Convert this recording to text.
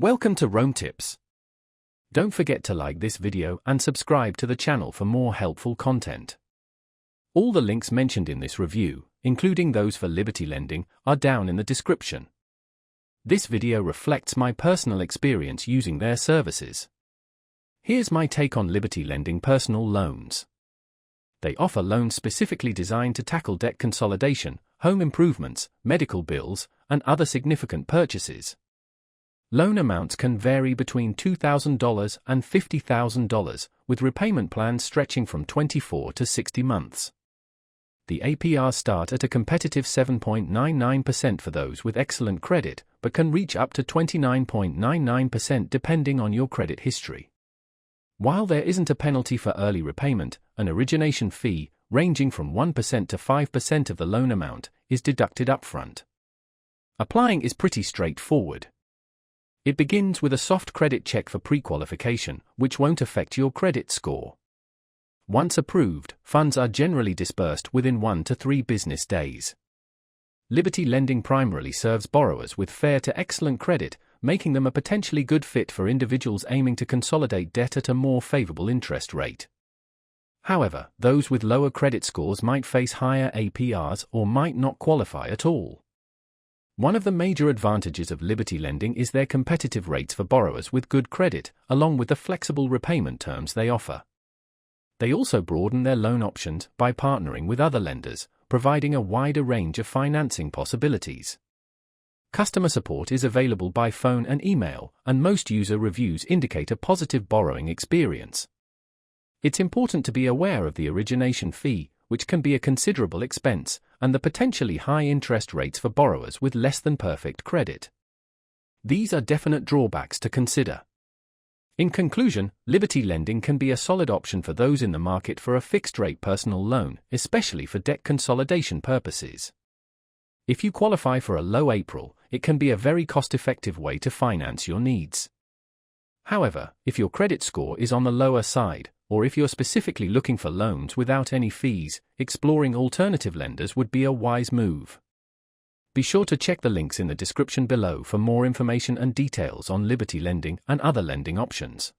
Welcome to Rome Tips. Don't forget to like this video and subscribe to the channel for more helpful content. All the links mentioned in this review, including those for Liberty Lending, are down in the description. This video reflects my personal experience using their services. Here's my take on Liberty Lending personal loans. They offer loans specifically designed to tackle debt consolidation, home improvements, medical bills, and other significant purchases. Loan amounts can vary between $2,000 and $50,000, with repayment plans stretching from 24 to 60 months. The APRs start at a competitive 7.99% for those with excellent credit, but can reach up to 29.99% depending on your credit history. While there isn't a penalty for early repayment, an origination fee, ranging from 1% to 5% of the loan amount, is deducted upfront. Applying is pretty straightforward. It begins with a soft credit check for pre-qualification, which won't affect your credit score. Once approved, funds are generally disbursed within 1 to 3 business days. Liberty Lending primarily serves borrowers with fair to excellent credit, making them a potentially good fit for individuals aiming to consolidate debt at a more favorable interest rate. However, those with lower credit scores might face higher APRs or might not qualify at all. One of the major advantages of Liberty Lending is their competitive rates for borrowers with good credit, along with the flexible repayment terms they offer. They also broaden their loan options by partnering with other lenders, providing a wider range of financing possibilities. Customer support is available by phone and email, and most user reviews indicate a positive borrowing experience. It's important to be aware of the origination fee, which can be a considerable expense, and the potentially high interest rates for borrowers with less than perfect credit. These are definite drawbacks to consider. In conclusion, Liberty Lending can be a solid option for those in the market for a fixed-rate personal loan, especially for debt consolidation purposes. If you qualify for a low APR, it can be a very cost-effective way to finance your needs. However, if your credit score is on the lower side, or if you're specifically looking for loans without any fees, exploring alternative lenders would be a wise move. Be sure to check the links in the description below for more information and details on Liberty Lending and other lending options.